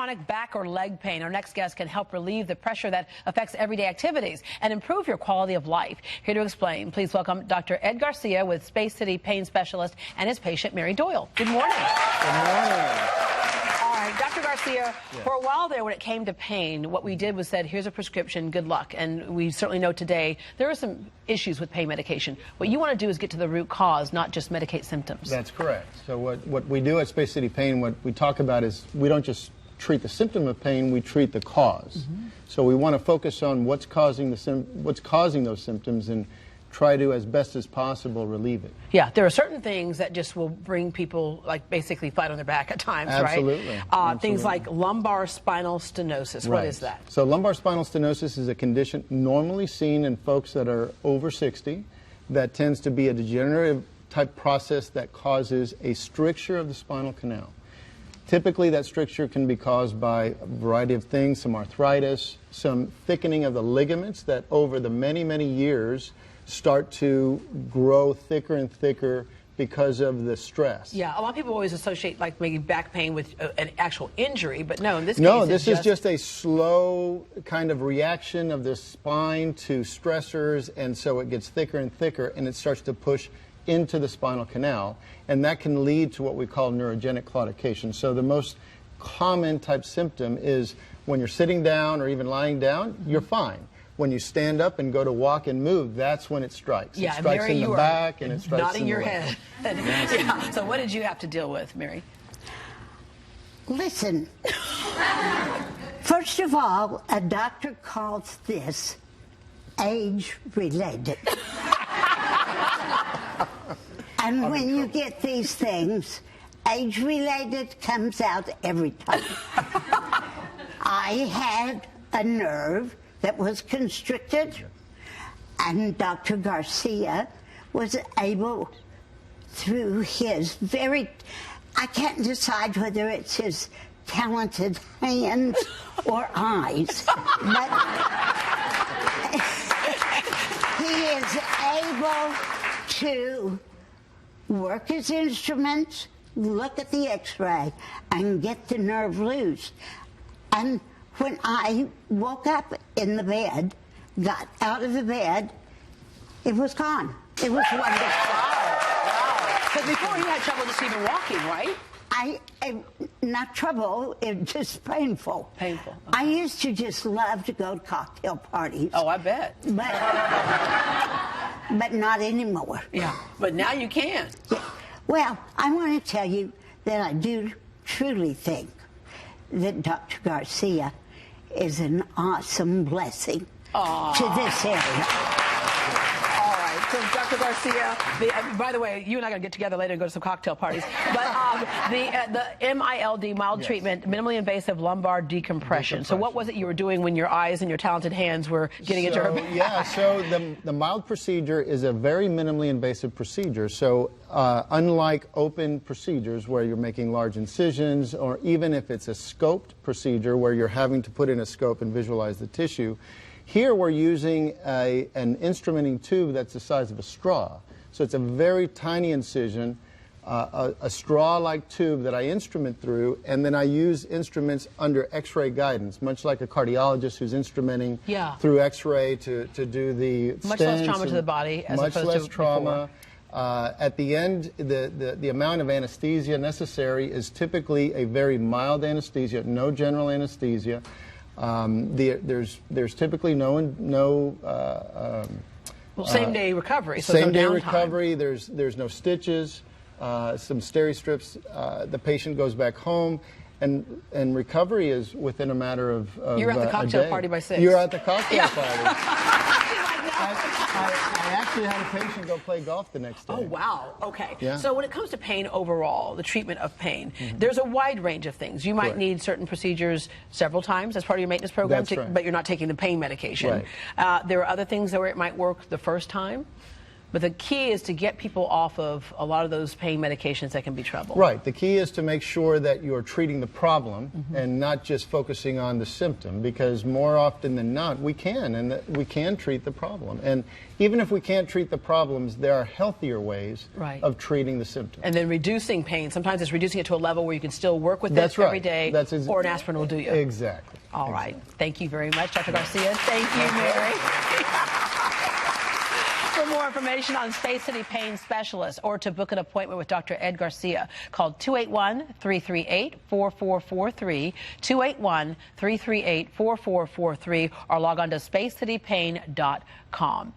chronic back or leg pain, our next guest can help relieve the pressure that affects everyday activities and improve your quality of life. Here to explain, please welcome Dr. Ed Garcia with Space City pain specialist and his patient, Mary Doyle. Good morning. Good morning. All right, Dr. Garcia, for a while there when it came to pain, what we did was said, here's a prescription, good luck. And we certainly know today there are some issues with pain medication. What you want to do is get to the root cause, not just medicate symptoms. That's correct. So what we do at Space City Pain, what we talk about is we don't just treat the symptom of pain, we treat the cause. So we want to focus on what's causing those symptoms and try to, as best as possible, relieve it. Yeah, there are certain things that just will bring people, like, basically flat on their back at times, Absolutely. right? Absolutely. Things like lumbar spinal stenosis. Right. What is that? So lumbar spinal stenosis is a condition normally seen in folks that are over 60 that tends to be a degenerative type process that causes a stricture of the spinal canal. Typically, that stricture can be caused by a variety of things, some arthritis, some thickening of the ligaments that over the many, many years start to grow thicker and thicker because of the stress. Yeah, a lot of people always associate, like, maybe back pain with an actual injury, but no, in this case, no, this is just a slow kind of reaction of the spine to stressors, and so it gets thicker and thicker, and it starts to push into the spinal canal, and that can lead to what we call neurogenic claudication. So the most common type symptom is when you're sitting down or even lying down, you're fine. When you stand up and go to walk and move, that's when it strikes. Yeah, it strikes Mary, in the back and it strikes nodding in the your leg. head. Yeah. So what did you have to deal with, Mary? Listen, first of all, a doctor calls this age-related. And when you get these things, age-related comes out every time. I had a nerve that was constricted, and Dr. Garcia was able, through his I can't decide whether it's his talented hands or eyes, but he is able to work his instruments, look at the x-ray, and get the nerve loose. And when I woke up in the bed, got out of the bed, it was gone. It was wonderful. Wow. Because before you had trouble just even walking, right? Not trouble, it just painful. Painful. Okay. I used to just love to go to cocktail parties. Oh, I bet. But not anymore. Yeah, but now you can. Yeah. Well, I want to tell you that I do truly think that Dr. Garcia is an awesome blessing to this area. All right, so Dr. Garcia, by the way, you and I are going to get together later and go to some cocktail parties. But the MILD, mild treatment, minimally invasive lumbar decompression. So what was it you were doing when your eyes and your talented hands were getting into her back? Yeah, so the mild procedure is a very minimally invasive procedure. So unlike open procedures where you're making large incisions, or even if it's a scoped procedure where you're having to put in a scope and visualize the tissue, here we're using an instrumenting tube that's the size of a straw. So it's a very tiny incision, a straw-like tube that I instrument through, and then I use instruments under x-ray guidance, much like a cardiologist who's instrumenting through x-ray to do the much less trauma to the body as much opposed less to trauma. At the end, the amount of anesthesia necessary is typically a very mild anesthesia, no general anesthesia. There's typically no same-day recovery. So same-day no recovery. There's no stitches. Some steri strips. The patient goes back home, and recovery is within a matter of You're at the cocktail a day. party by 6. You're at the cocktail party. I actually had a patient go play golf the next day. Oh, wow. Okay. Yeah. So when it comes to pain overall, the treatment of pain, there's a wide range of things. You might need certain procedures several times as part of your maintenance program, That's right. but you're not taking the pain medication. Right. There are other things where it might work the first time. But the key is to get people off of a lot of those pain medications that can be trouble. Right. The key is to make sure that you're treating the problem and not just focusing on the symptom, because more often than not we can treat the problem. And even if we can't treat the problems, there are healthier ways of treating the symptoms. And then reducing pain. Sometimes it's reducing it to a level where you can still work with That's it every right. day, or an aspirin will do you. Exactly. All right. Thank you very much, Dr. Garcia. Thank you, Mary. For more information on Space City Pain Specialists or to book an appointment with Dr. Ed Garcia, call 281-338-4443, 281-338-4443, or log on to spacecitypain.com.